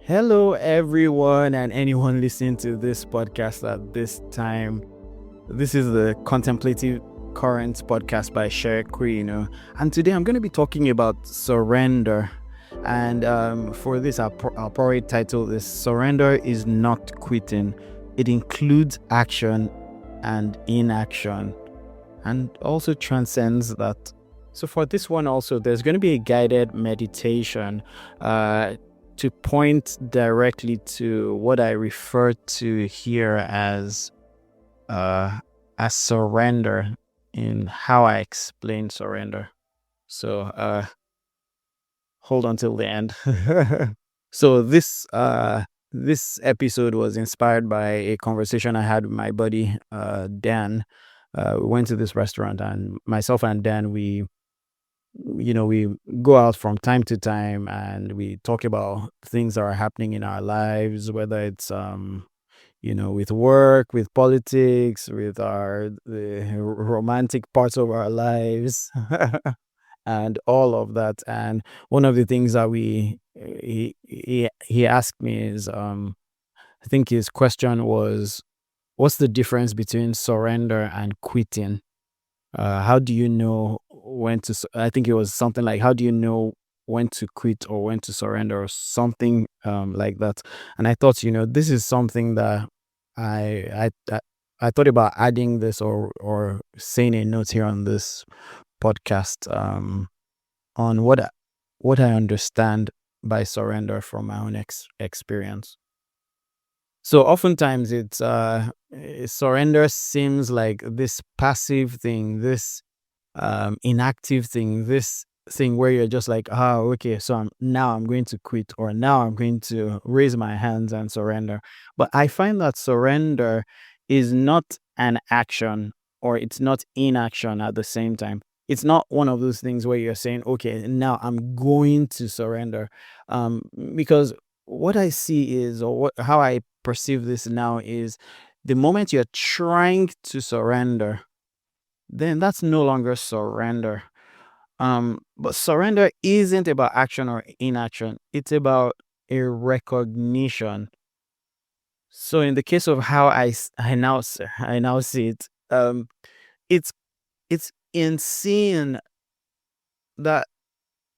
Hello, everyone, and anyone listening to this podcast at this time. This is the Contemplative Currents podcast by Sher Queen, and today I'm going to be talking about surrender. And for this, I'll probably title this "Surrender is Not Quitting." It includes action and inaction, and also transcends that. So for this one, also, there's going to be a guided meditation. To point directly to what I refer to here as surrender in how I explain surrender. So hold on till the end. So this episode was inspired by a conversation I had with my buddy Dan. We went to this restaurant, and myself and Dan, we go out from time to time and we talk about things that are happening in our lives, whether it's with work, with politics, with the romantic parts of our lives, and all of that. And one of the things that he asked me is, I think his question was, what's the difference between surrender and quitting? How do you know when to? I think it was something like, how do you know when to quit or when to surrender, or something like that. And I thought, this is something that I thought about adding this, or saying a note here on this podcast, on what I understand by surrender from my own experience. So oftentimes surrender seems like this passive thing, this inactive thing, this thing where you're just like, okay, so I'm going to quit, or now I'm going to raise my hands and surrender. But I find that surrender is not an action, or it's not inaction at the same time. It's not one of those things where you're saying, okay, now I'm going to surrender. Because what I see is, or how I perceive this now is, the moment you're trying to surrender, then that's no longer surrender. But surrender isn't about action or inaction. It's about a recognition. So in the case of how I now see it, it's it's in seeing that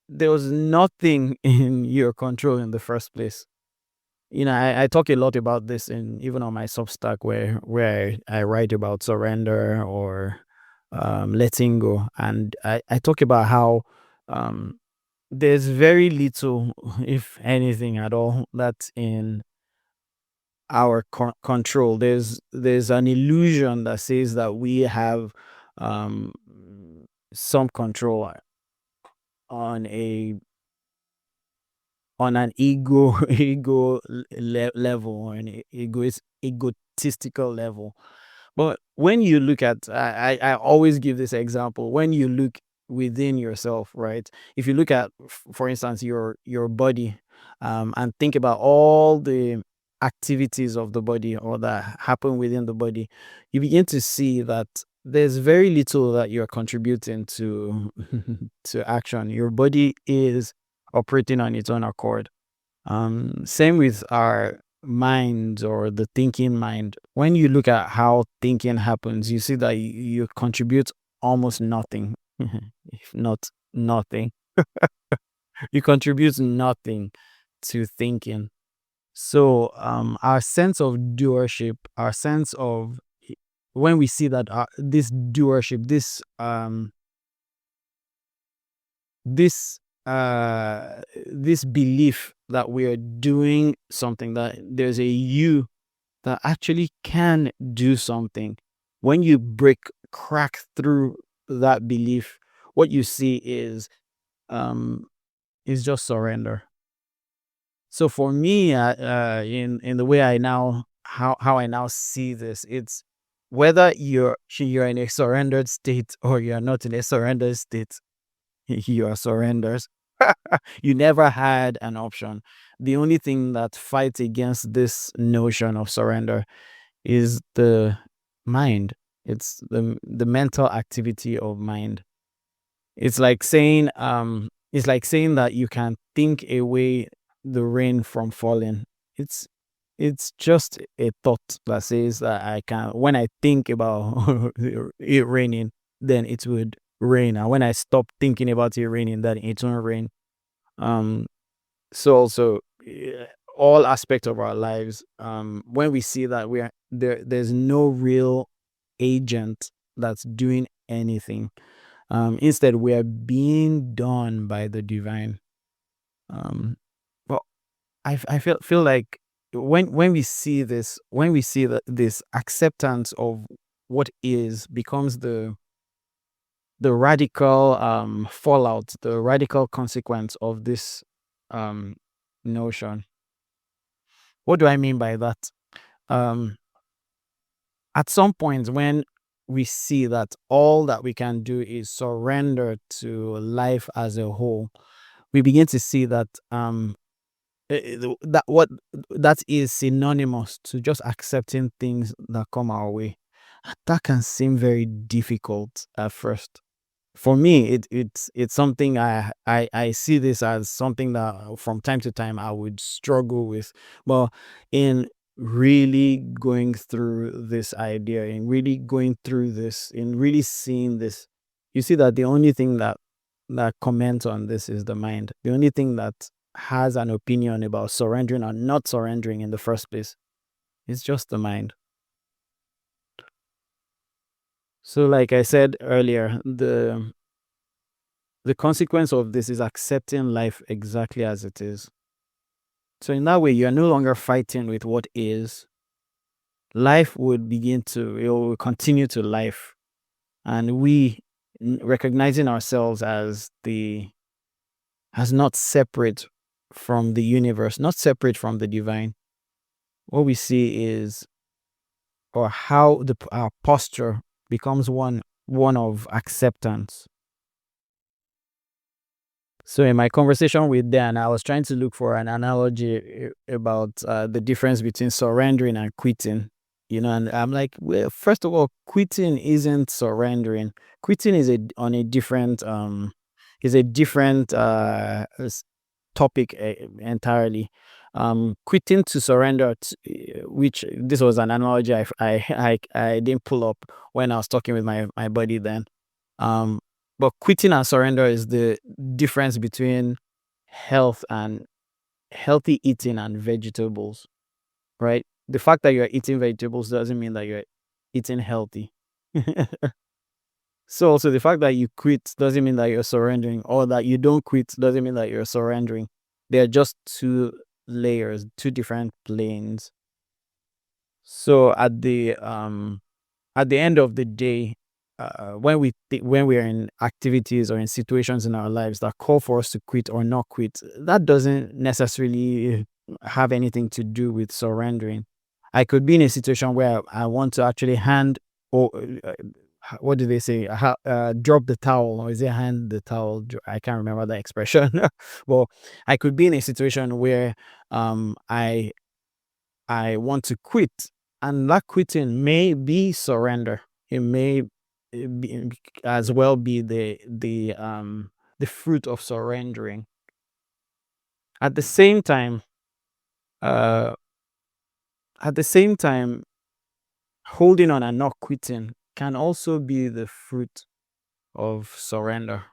there was nothing in your control in the first place. I talk a lot about this, in even on my Substack, where I write about surrender, or letting go, and I talk about how um, there's very little, if anything at all, that's in our control. There's an illusion that says that we have um, some control on a on an level, or an egotistical level. But when you look at, I always give this example. When you look within yourself, right? If you look at, for instance, your body, and think about all the activities of the body, or that happen within the body, you begin to see that there's very little that you're contributing to to action. Your body is operating on its own accord. Same with our mind, or the thinking mind. When you look at how thinking happens, you see that you contribute almost nothing, if not nothing. You contribute nothing to thinking. So, our sense of doership, our sense of, when we see that this doership, this this belief that we are doing something, that there's a you that actually can do something. When you crack through that belief, what you see um is just surrender. So for me, in the way I now, how I now see this, it's whether you're in a surrendered state, or you're not in a surrendered state, you are surrendered. You never had an option. The only thing that fights against this notion of surrender is the mind. It's the mental activity of mind. It's like saying that you can think away the rain from falling. It's it's just a thought that says that I can, when I think about it raining, then it would rain. And when I stop thinking about it raining, then it won't rain. Um so also, all aspects of our lives, when we see that we are there, there's no real agent that's doing anything. Instead, we are being done by the divine. Um, but I feel like when we see this, when we see that this acceptance of what is becomes the radical fallout, the radical consequence of this um notion. What do I mean by that? Um, at some point, when we see that all that we can do is surrender to life as a whole, we begin to see that that what that is synonymous to just accepting things that come our way. That can seem very difficult at first. For me, it's something I see this as something that from time to time I would struggle with. But in really going through this idea, in really going through this, in really seeing this, you see that the only thing that comments on this is the mind. The only thing that has an opinion about surrendering or not surrendering in the first place is just the mind. So like I said earlier, the consequence of this is accepting life exactly as it is. So in that way, you are no longer fighting with what is. Life would begin to, it will continue to life. And we, recognizing ourselves as as not separate from the universe, not separate from the divine, what we see is, or how our posture becomes one of acceptance. So in my conversation with Dan, I was trying to look for an analogy about the difference between surrendering and quitting. And I'm like, well, first of all, quitting isn't surrendering. Quitting is on a different is a different topic entirely. Quitting to surrender, which this was an analogy I didn't pull up when I was talking with my buddy then. Um, but quitting and surrender is the difference between health and healthy eating and vegetables, right? The fact that you're eating vegetables doesn't mean that you're eating healthy. So also the fact that you quit doesn't mean that you're surrendering, or that you don't quit doesn't mean that you're surrendering. They're just two layers, two different planes. So at the end of the day, when when we are in activities or in situations in our lives that call for us to quit or not quit, that doesn't necessarily have anything to do with surrendering. I could be in a situation where I want to actually hand, or what do they say? Drop the towel, or is it hand the towel? I can't remember the expression. Well, I could be in a situation where I want to quit, and that quitting may be surrender. It may be, as well be the fruit of surrendering. At the same time, uh, at the same time, holding on and not quitting can also be the fruit of surrender.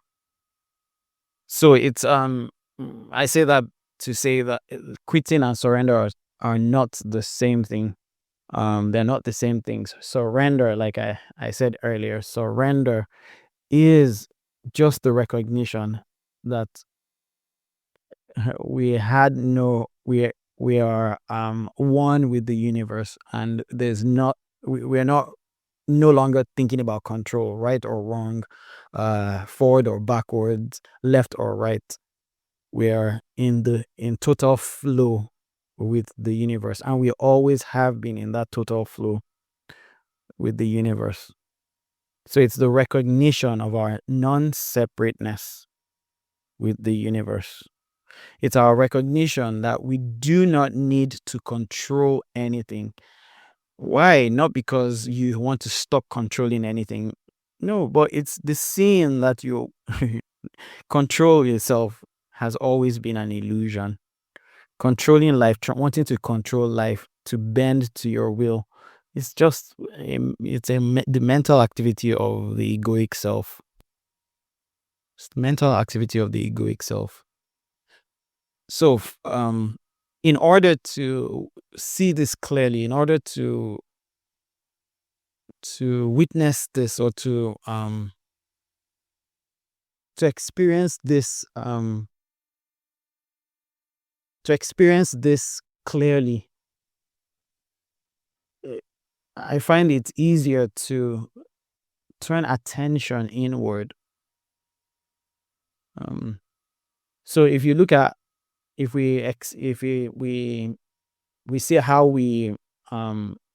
So it's I say that to say that quitting and surrender are not the same thing. They're not the same things. Surrender, like I said earlier, surrender is just the recognition that we had no we are one with the universe, and there's not we're not no longer thinking about control, right or wrong, forward or backwards, left or right. We are in total flow with the universe, and we always have been in that total flow with the universe. So it's the recognition of our non-separateness with the universe. It's our recognition that we do not need to control anything. Why? Not because you want to stop controlling anything. No, but it's the seeing that you control yourself has always been an illusion. controlling life, wanting to control life, to bend to your will. It's just the mental activity of the egoic self. It's the mental activity of the egoic self. So, in order to see this clearly, in order to witness this, or to experience this, clearly, eh, I find it easier to turn attention inward. So if you look at, if we see how we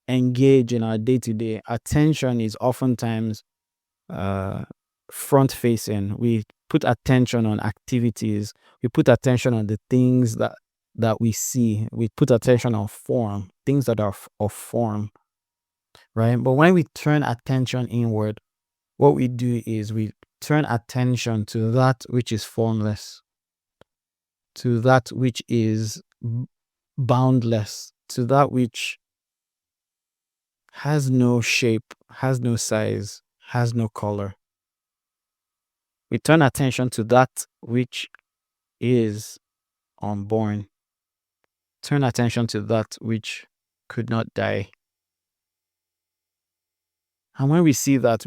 engage in our day-to-day, attention is oftentimes uh, front facing. We put attention on activities. We put attention on the things that we see. We put attention on form, things that are of form, right? But when we turn attention inward, what we do is we turn attention to that which is formless, to that which is boundless, to that which has no shape, has no size, has no color. We turn attention to that which is unborn. Turn attention to that which could not die. And when we see that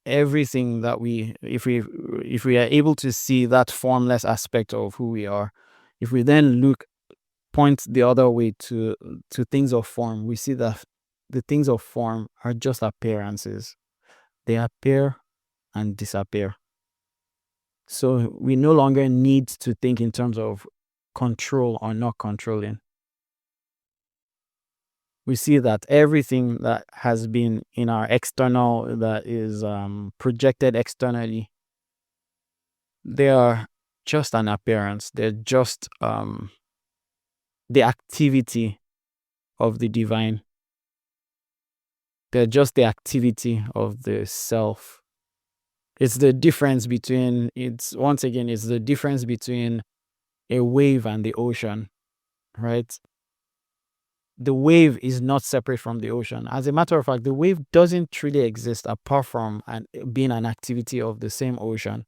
everything that if we are able to see that formless aspect of who we are, if we then point the other way to things of form, we see that the things of form are just appearances. They appear and disappear. So we no longer need to think in terms of control or not controlling. We see that everything that has been in our external, that is projected externally, they are just an appearance. They're just the activity of the divine. They're just the activity of the self. It's the difference between, it's the difference between a wave and the ocean, right? The wave is not separate from the ocean. As a matter of fact, the wave doesn't truly exist apart from being an activity of the same ocean,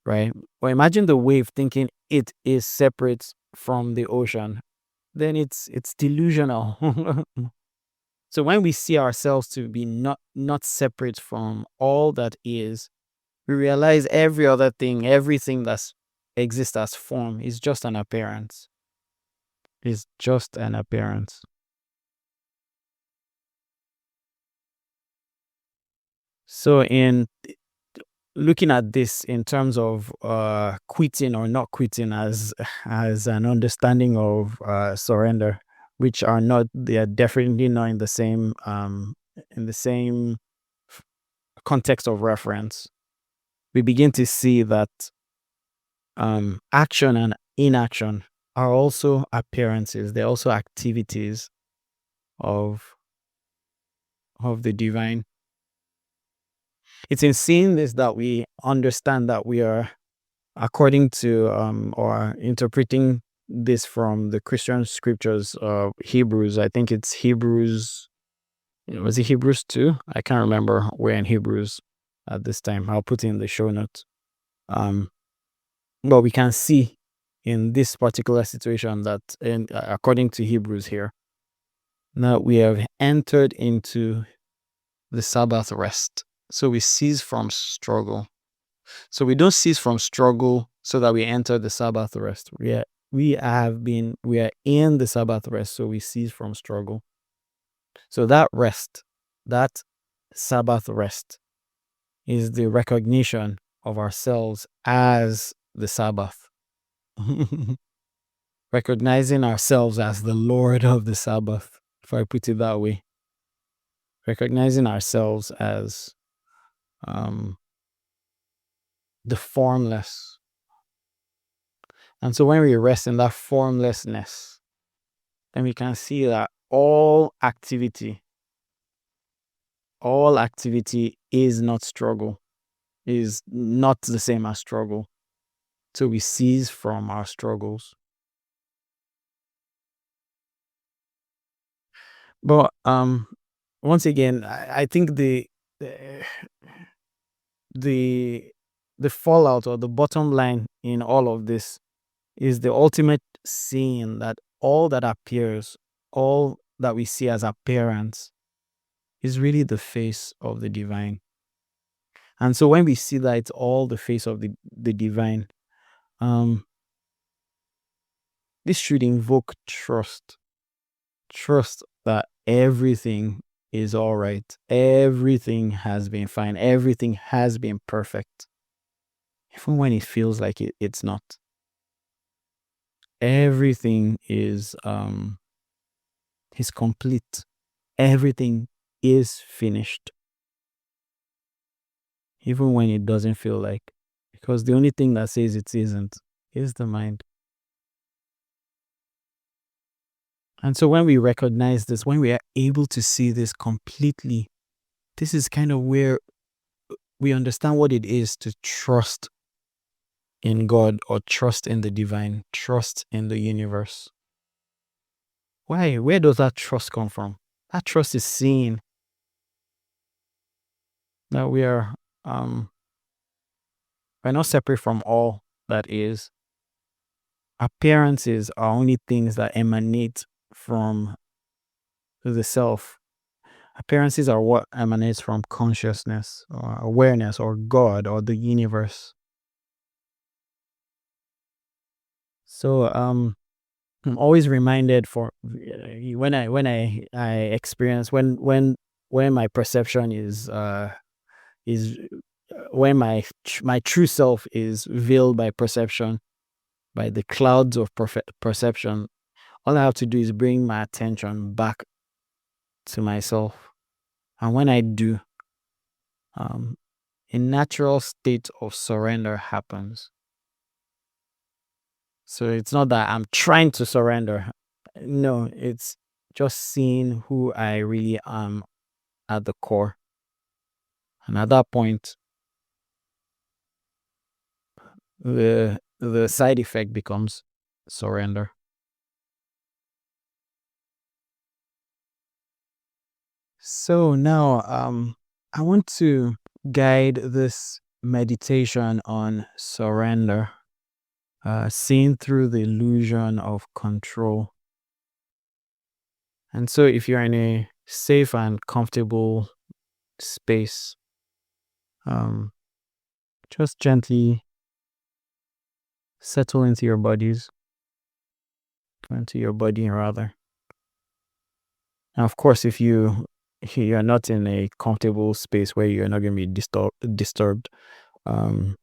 right? Or imagine the wave thinking it is separate from the ocean, then it's delusional. So when we see ourselves to be not separate from all that is, we realize everything that exists as form is just an appearance. Is just an appearance. So in looking at this in terms of quitting or not quitting as an understanding of surrender, which they are definitely not in the same context of reference, we begin to see that action and inaction are also appearances. They're also activities of the divine. It's in seeing this that we understand that we are, according to or interpreting this from the Christian scriptures of Hebrews. I think it's Hebrews. Was it Hebrews 2? I can't remember where in Hebrews at this time. I'll put it in the show notes. But we can see in this particular situation that, according to Hebrews here, now we have entered into the Sabbath rest. So we cease from struggle. So we don't cease from struggle so that we enter the Sabbath rest. We are in the Sabbath rest, so we cease from struggle. So that rest, that Sabbath rest, is the recognition of ourselves as the Sabbath. Recognizing ourselves as the Lord of the Sabbath, if I put it that way. Recognizing ourselves as the formless. And so when we rest in that formlessness, then we can see that all activity is not struggle, is not the same as struggle. So we cease from our struggles. But once again, I think the the fallout or the bottom line in all of this is the ultimate seeing that all that appears, all that we see as appearance, is really the face of the divine. And so when we see that it's all the face of the divine, um, this should invoke trust. Trust that everything is all right. Everything has been fine. Everything has been perfect. Even when it feels like it's not. Everything is complete. Everything is finished. Even when it doesn't feel like. Because the only thing that says it isn't is the mind. And so when we recognize this, when we are able to see this completely, this is kind of where we understand what it is to trust in God or trust in the divine, trust in the universe. Why? Where does that trust come from? That trust is seeing that we're not separate from all that is. Appearances are only things that emanate from the self. Appearances are what emanates from consciousness or awareness or God or the universe. So I'm always reminded for when I experience when my perception is when my true self is veiled by perception, by the clouds of perception. All I have to do is bring my attention back to myself, and when I do, um, a natural state of surrender happens. So it's not that I'm trying to surrender. No, it's just seeing who I really am at the core. And at that point, the side effect becomes surrender. So now I want to guide this meditation on surrender, seeing through the illusion of control. And so if you're in a safe and comfortable space, um, just gently settle into your body rather. And of course, if you're not in a comfortable space where you're not going to be disturbed, um,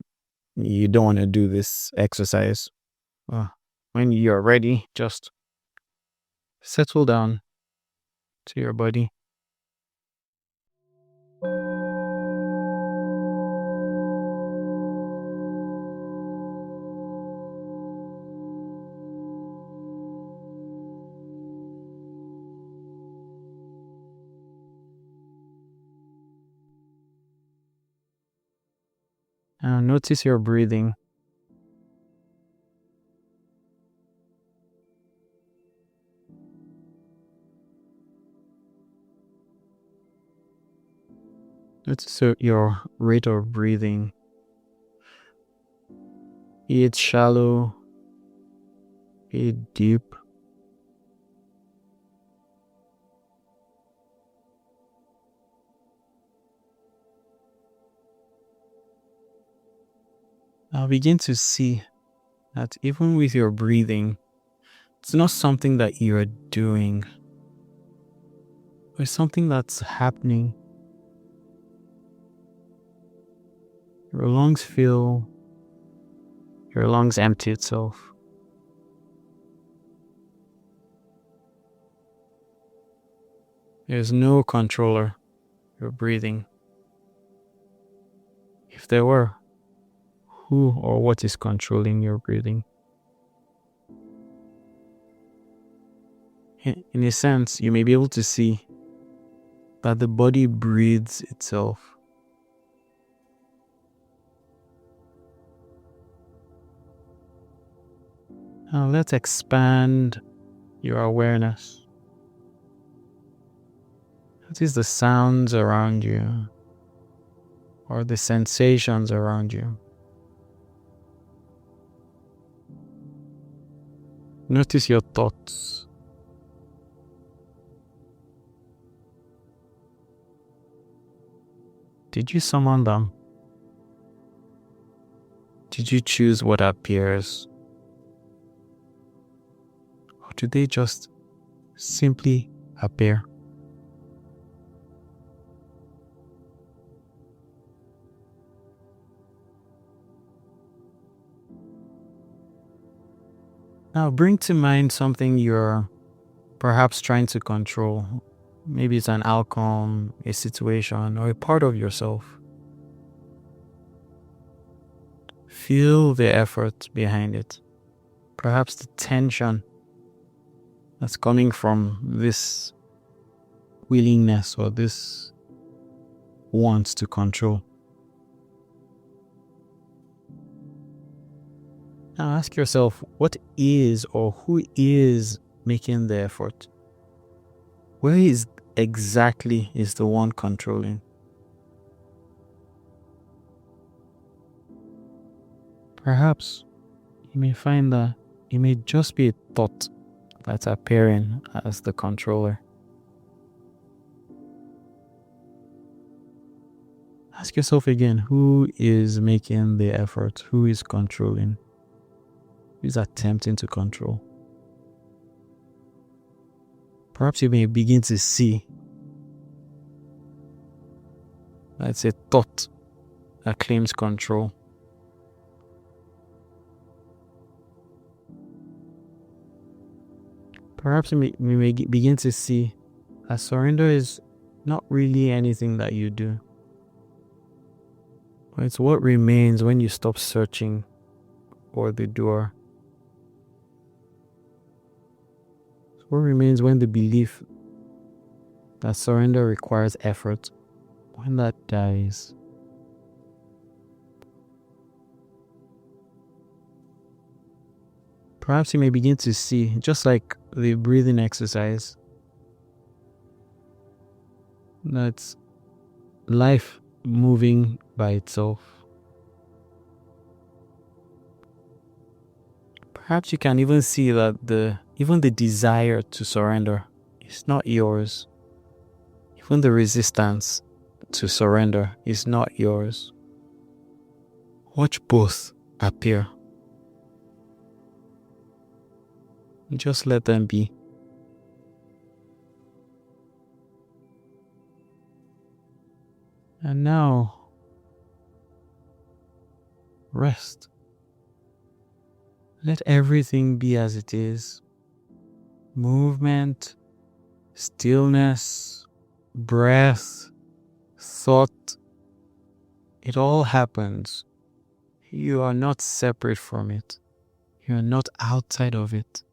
you don't want to do this exercise. When you're ready, just settle down to your body. And notice your breathing. Notice your rate of breathing. Be it shallow, be it deep. Now begin to see that even with your breathing, it's not something that you're doing. It's something that's happening. Your lungs fill, your lungs empty itself. There's no controller. You're breathing. If there were, who or what is controlling your breathing? In a sense, you may be able to see that the body breathes itself. Now let's expand your awareness. Notice the sounds around you or the sensations around you. Notice your thoughts. Did you summon them? Did you choose what appears? Or do they just simply appear? Now bring to mind something you're perhaps trying to control. Maybe it's an outcome, a situation, or a part of yourself. Feel the effort behind it. Perhaps the tension that's coming from this willingness or this want to control. Now ask yourself, what is or who is making the effort? Where is exactly is the one controlling? Perhaps you may find that it may just be a thought that's appearing as the controller. Ask yourself again, who is making the effort? Who is controlling? Who is attempting to control? Perhaps you may begin to see that it's a thought that claims control. Perhaps we may begin to see that surrender is not really anything that you do. But it's what remains when you stop searching for the doer. It's what remains when the belief that surrender requires effort, when that dies. Perhaps you may begin to see, just like the breathing exercise, that's life moving by itself. Perhaps you can even see that even the desire to surrender is not yours. Even the resistance to surrender is not yours. Watch both appear. Just let them be. And now, rest. Let everything be as it is. Movement, stillness, breath, thought. It all happens. You are not separate from it. You are not outside of it.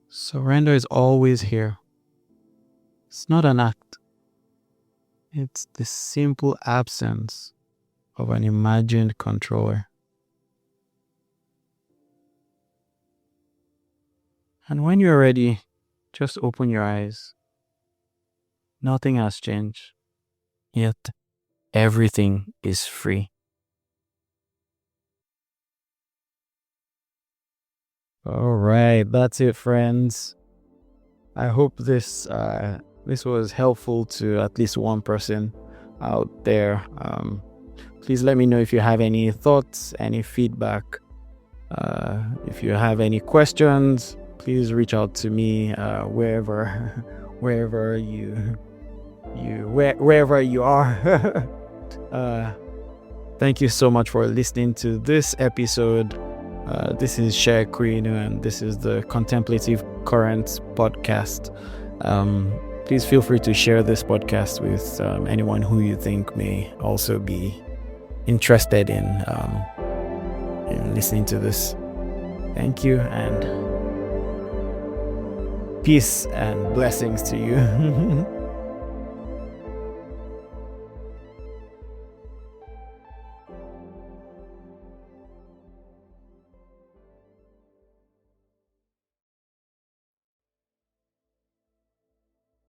Surrender is always here. It's not an act. It's the simple absence of an imagined controller. And when you're ready, just open your eyes. Nothing has changed. Yet, everything is free. All right, that's it, friends. I hope this was helpful to at least one person out there. Please let me know if you have any thoughts, any feedback. If you have any questions, please reach out to me wherever you are. Thank you so much for listening to this episode. This is Shea Queen, and this is the Contemplative Currents podcast. Please feel free to share this podcast with anyone who you think may also be interested in listening to this. Thank you, and peace and blessings to you.